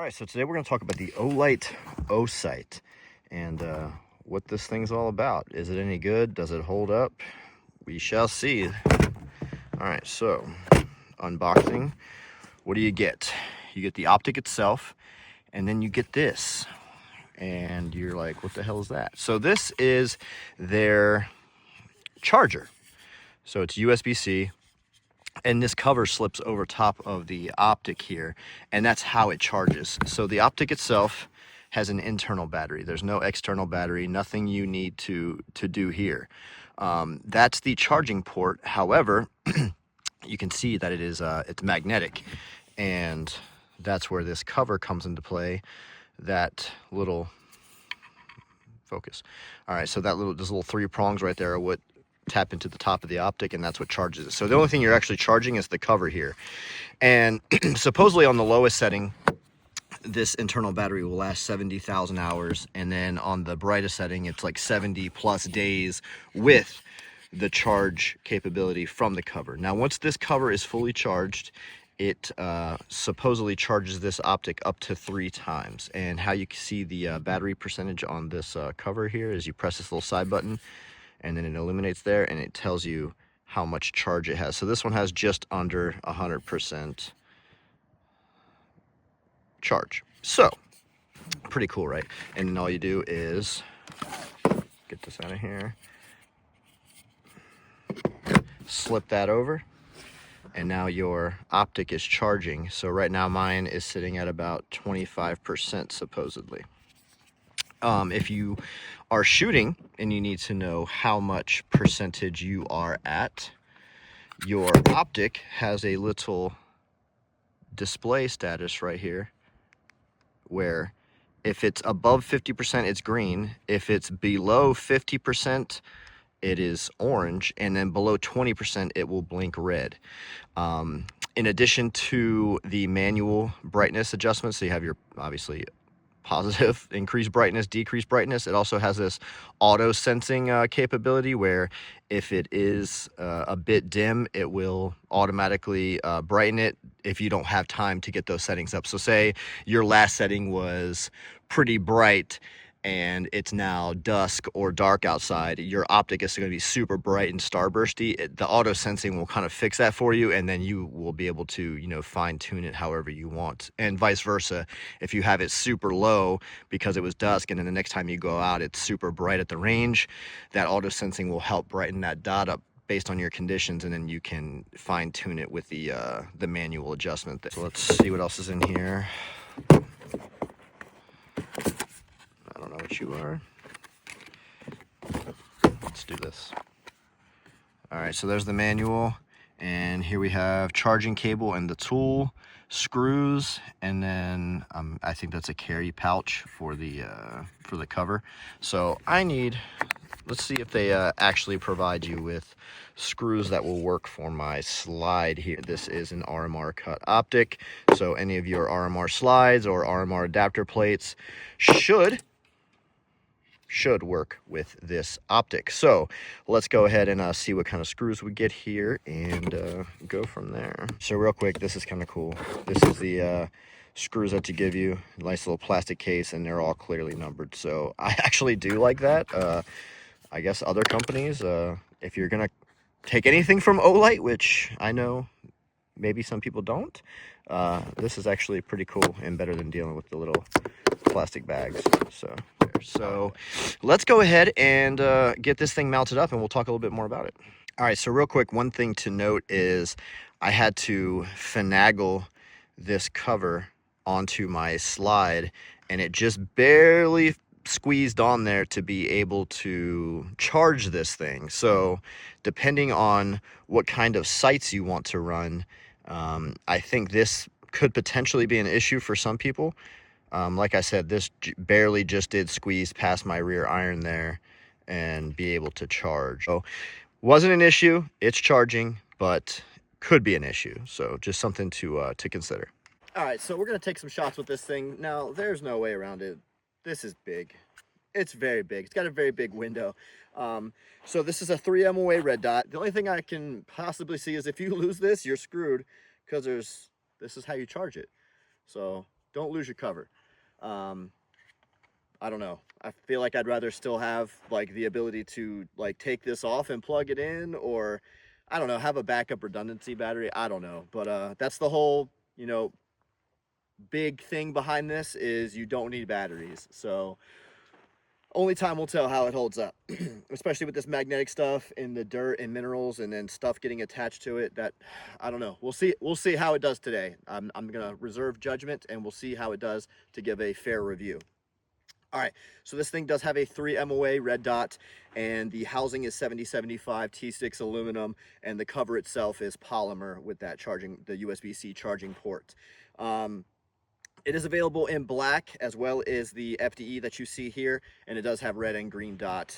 Alright, so today we're going to talk about the Olight Osight and what this thing's all about. Is it any good? Does it hold up? We shall see. Alright, so unboxing. What do you get? You get the Optic itself, and then you get this. And you're like, what the hell is that? So this is their charger. So it's USB-C. And this cover slips over top of the Optic here, and that's how it charges. So the Optic itself has an internal battery. There's no external battery, nothing you need to do here. That's the charging port. However, you can see that it is it's magnetic, and that's where this cover comes into play. That little focus. All right, so those little three prongs right there are what tap into the top of the Optic, and that's what charges it. So the only thing you're actually charging is the cover here. And supposedly on the lowest setting, this internal battery will last 70,000 hours, and then on the brightest setting, it's like 70 plus days with the charge capability from the cover. Now, once this cover is fully charged, it supposedly charges this Optic up to 3 times. And how you can see the battery percentage on this cover here is you press this little side button, and then it illuminates there, and it tells you how much charge it has. So this one has just under 100% charge. So, pretty cool, right? And then all you do is get this out of here, slip that over, and now your Optic is charging. So right now mine is sitting at about 25% supposedly. If you are shooting and you need to know how much percentage you are at, your Optic has a little display status right here, where if it's above 50%, it's green. If it's below 50%, it is orange, and then below 20%, it will blink red. In addition to the manual brightness adjustments, so you have your, obviously, positive, increased brightness, decreased brightness. It also has this auto sensing capability where if it is a bit dim, it will automatically brighten it if you don't have time to get those settings up. So say your last setting was pretty bright and it's now dusk or dark outside, your Optic is going to be super bright and starbursty. The auto sensing will kind of fix that for you, and then you will be able to, you know, fine tune it however you want. And vice versa, if you have it super low because it was dusk, and then the next time you go out it's super bright at the range, that auto sensing will help brighten that dot up based on your conditions, and then you can fine tune it with the manual adjustment. So let's see what else is in here. I don't know what you are. Let's do this. All right, so there's the manual, and here we have charging cable and the tool, screws, and then I think that's a carry pouch for the cover. So let's see if they actually provide you with screws that will work for my slide here. This is an RMR cut Optic, so any of your RMR slides or RMR adapter plates should work with this Optic. So let's go ahead and see what kind of screws we get here and go from there. So real quick, this is kind of cool. This is the screws that to give you, nice little plastic case, and they're all clearly numbered. So I actually do like that. I guess other companies, if you're gonna take anything from Olight, which I know maybe some people don't, this is actually pretty cool and better than dealing with the little plastic bags. So let's go ahead and get this thing mounted up, and we'll talk a little bit more about it. All right, so real quick, one thing to note is I had to finagle this cover onto my slide, and it just barely squeezed on there to be able to charge this thing. So depending on what kind of sites you want to run, I think this could potentially be an issue for some people. Like I said, this barely just did squeeze past my rear iron there and be able to charge. So wasn't an issue, it's charging, but could be an issue. So just something to consider. All right, so we're gonna take some shots with this thing. Now, there's no way around it. This is big. It's very big. It's got a very big window. So this is a 3 MOA red dot. The only thing I can possibly see is if you lose this, you're screwed, because this is how you charge it. So don't lose your cover. I don't know. I feel like I'd rather still have like the ability to like take this off and plug it in, or I don't know, have a backup redundancy battery. I don't know, but that's the whole, you know, big thing behind this is you don't need batteries. So only time will tell how it holds up, especially with this magnetic stuff in the dirt and minerals, and then stuff getting attached to it. That I don't know. We'll see. We'll see how it does today. I'm gonna reserve judgment, and we'll see how it does to give a fair review. All right, so this thing does have a 3 MOA red dot, and the housing is 7075 T6 aluminum, and the cover itself is polymer with that charging, the USB-C charging port. It is available in black as well as the FDE that you see here, and it does have red and green dot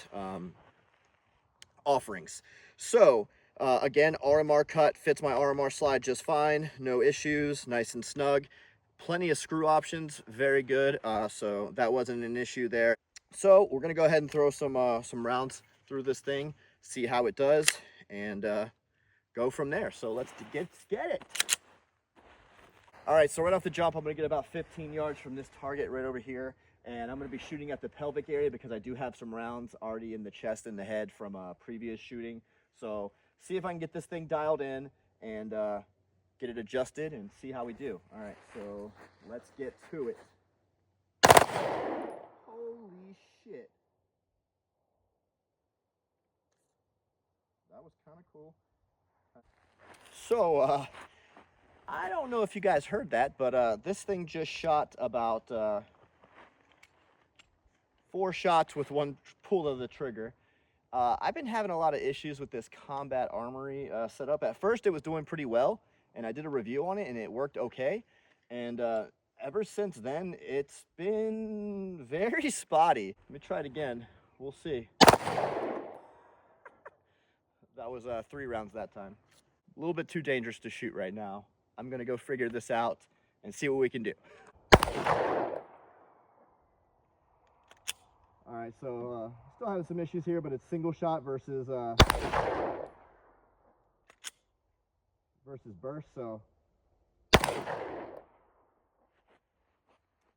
offerings. So again, RMR cut, fits my RMR slide just fine, no issues, nice and snug. Plenty of screw options, very good. So that wasn't an issue there. So we're gonna go ahead and throw some rounds through this thing, see how it does, and go from there. So let's get it. All right, so right off the jump, I'm gonna get about 15 yards from this target right over here, and I'm gonna be shooting at the pelvic area because I do have some rounds already in the chest and the head from a previous shooting. So see if I can get this thing dialed in and get it adjusted and see how we do. All right, so let's get to it. Holy shit. That was kind of cool. So, I don't know if you guys heard that, but this thing just shot about 4 shots with one pull of the trigger. I've been having a lot of issues with this combat armory setup. At first, it was doing pretty well, and I did a review on it, and it worked okay. And ever since then, it's been very spotty. Let me try it again. We'll see. That was 3 rounds that time. A little bit too dangerous to shoot right now. I'm gonna go figure this out and see what we can do. All right, so still having some issues here, but it's single shot versus burst. So,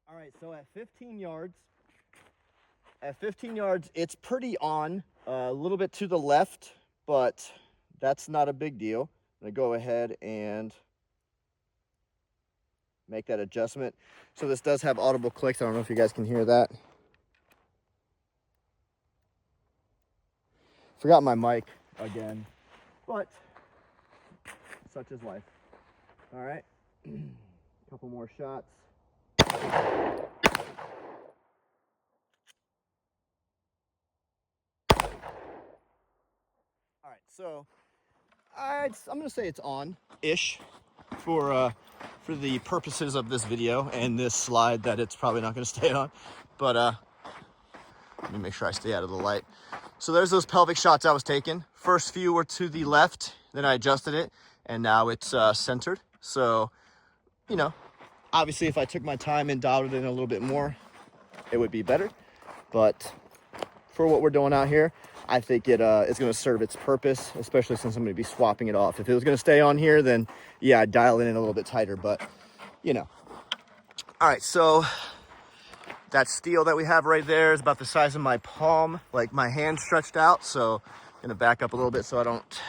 all right, so at 15 yards, it's pretty on, a little bit to the left, but that's not a big deal. I'm gonna go ahead and make that adjustment. So this does have audible clicks. I don't know if you guys can hear that. Forgot my mic again, but such is life. All right, couple more shots. All right, so I'm gonna say it's on-ish for the purposes of this video and this slide that it's probably not gonna stay on. But let me make sure I stay out of the light. So there's those pelvic shots I was taking. First few were to the left, then I adjusted it, and now it's centered. So, you know, obviously if I took my time and dialed it in a little bit more, it would be better. But for what we're doing out here, I think it's going to serve its purpose, especially since I'm going to be swapping it off. If it was going to stay on here, then yeah, I'd dial it in a little bit tighter, but you know. All right, so that steel that we have right there is about the size of my palm, like my hand stretched out. So I'm going to back up a little bit so I don't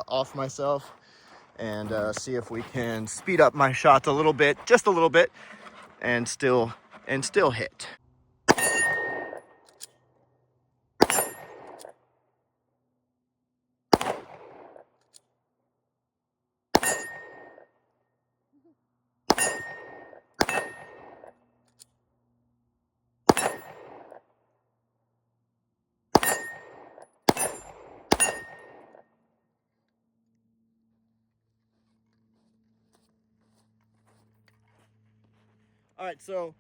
off myself, and see if we can speed up my shots a little bit, just a little bit, and still hit. All right, so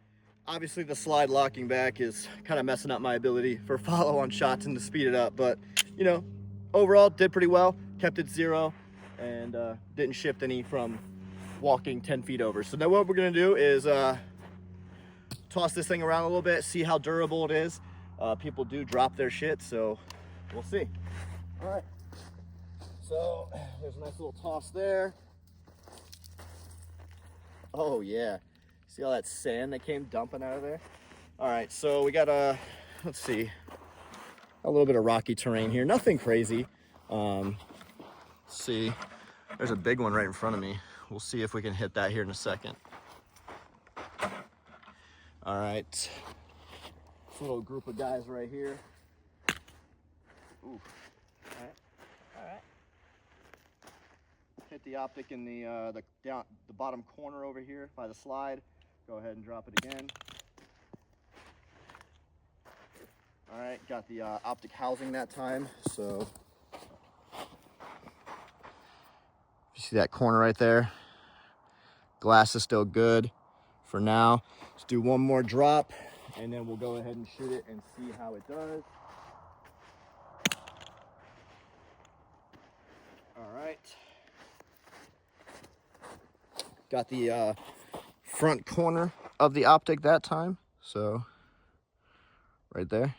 obviously the slide locking back is kind of messing up my ability for follow-on shots and to speed it up, but you know, overall did pretty well, kept it 0, and didn't shift any from walking 10 feet over. So now what we're gonna do is toss this thing around a little bit, see how durable it is. People do drop their shit, so we'll see. All right, so there's a nice little toss there. Oh yeah. See all that sand that came dumping out of there? All right, so we got let's see, a little bit of rocky terrain here. Nothing crazy. Let's see, there's a big one right in front of me. We'll see if we can hit that here in a second. All right, this little group of guys right here. Ooh. All right. Hit the Optic in the bottom corner over here by the slide. Go ahead and drop it again. All right, got the Optic housing that time. So you see that corner right there? Glass is still good for now. Let's do one more drop and then we'll go ahead and shoot it and see how it does. All right. Got the front corner of the Optic that time. So right there.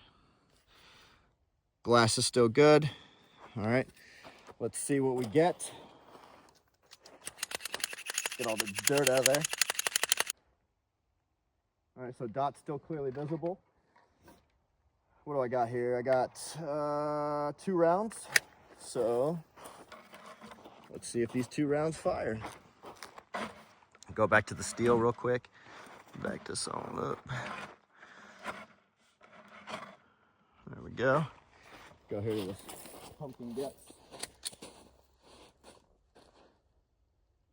Glass is still good. All right, let's see what we get. Get all the dirt out of there. All right, so dot's still clearly visible. What do I got here? I got 2 rounds. So let's see if these 2 rounds fire. Go back to the steel real quick. Back this on up. There we go. Go here to this pumpkin guts.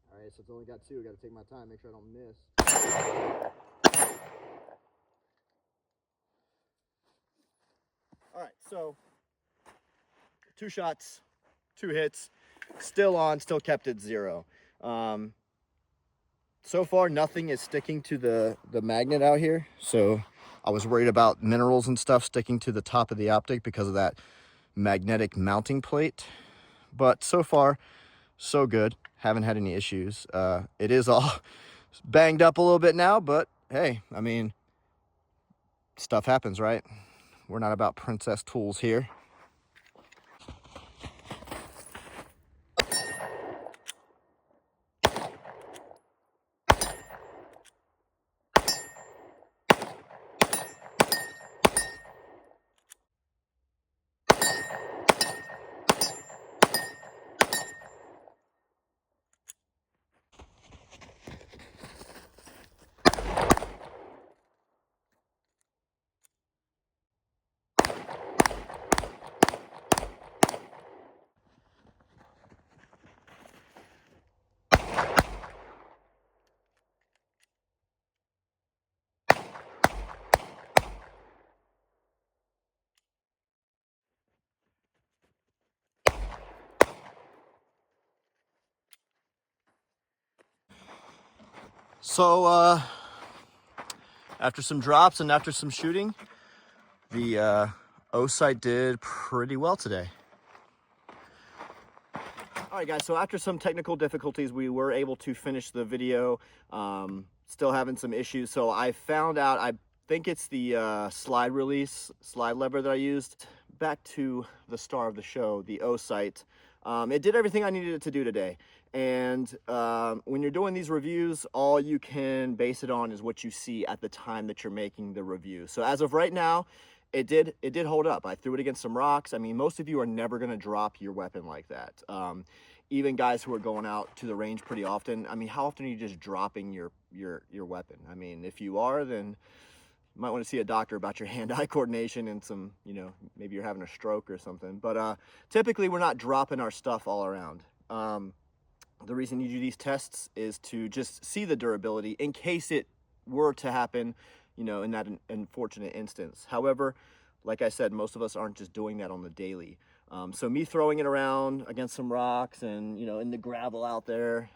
All right, so it's only got 2. I got to take my time, make sure I don't miss. All right, so 2 shots, 2 hits, still on, still kept at 0. So far, nothing is sticking to the magnet out here. So I was worried about minerals and stuff sticking to the top of the Optic because of that magnetic mounting plate. But so far, so good. Haven't had any issues. It is all banged up a little bit now, but hey, I mean, stuff happens, right? We're not about princess tools here. So after some drops and after some shooting, the Osight did pretty well today. All right, guys, so after some technical difficulties, we were able to finish the video. Still having some issues. So I found out, I think it's the slide lever that I used. Back to the star of the show, the Osight. It did everything I needed it to do today. And when you're doing these reviews, all you can base it on is what you see at the time that you're making the review. So as of right now, it did hold up. I threw it against some rocks. I mean, most of you are never going to drop your weapon like that. Even guys who are going out to the range pretty often. I mean, how often are you just dropping your weapon? I mean, if you are, then you might want to see a doctor about your hand-eye coordination and some, you know, maybe you're having a stroke or something. But typically, we're not dropping our stuff all around. The reason you do these tests is to just see the durability in case it were to happen, you know, in that unfortunate instance. However, like I said, most of us aren't just doing that on the daily. So me throwing it around against some rocks and, you know, in the gravel out there,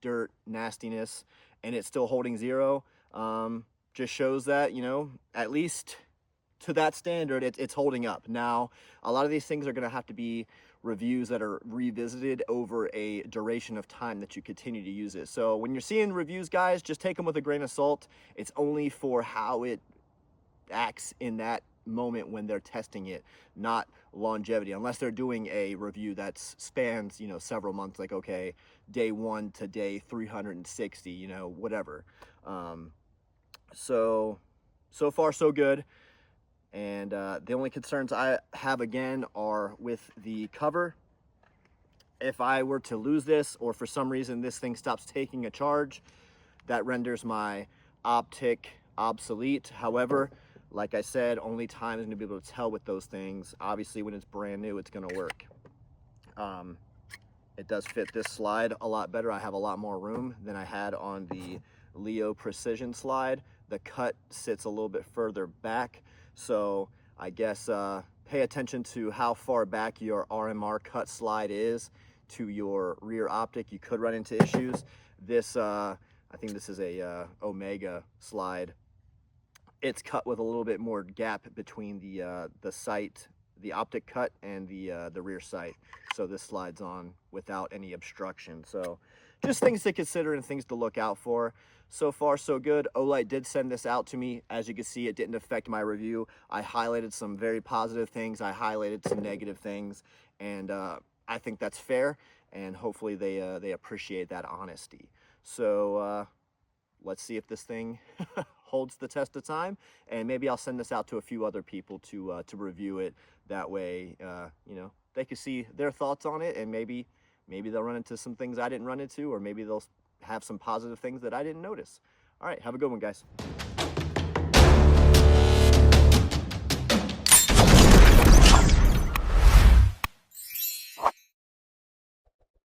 dirt, nastiness, and it's still holding 0, just shows that, you know, at least to that standard, it's holding up. Now, a lot of these things are going to have to be reviews that are revisited over a duration of time that you continue to use it. So when you're seeing reviews, guys, just take them with a grain of salt. It's only for how it acts in that moment when they're testing it, not longevity, unless they're doing a review that spans, you know, several months, like, okay, day 1 to day 360, you know, whatever. So far so good. And the only concerns I have again are with the cover. If I were to lose this, or for some reason this thing stops taking a charge, that renders my Optic obsolete. However, like I said, only time is going to be able to tell with those things. Obviously, when it's brand new, it's going to work. It does fit this slide a lot better. I have a lot more room than I had on the Leo Precision slide. The cut sits a little bit further back, so I guess pay attention to how far back your RMR cut slide is to your rear optic. You could run into issues. This, I think this is a Omega slide. It's cut with a little bit more gap between the sight, the optic cut, and the rear sight. So this slides on without any obstruction. So just things to consider and things to look out for. So far so good. Olight did send this out to me. As you can see, it didn't affect my review. I highlighted some very positive things. I highlighted some negative things, and I think that's fair, and hopefully they appreciate that honesty. So let's see if this thing holds the test of time, and maybe I'll send this out to a few other people to review it. That way, you know, they can see their thoughts on it, and maybe they'll run into some things I didn't run into, or maybe they'll have some positive things that I didn't notice. All right, have a good one, guys.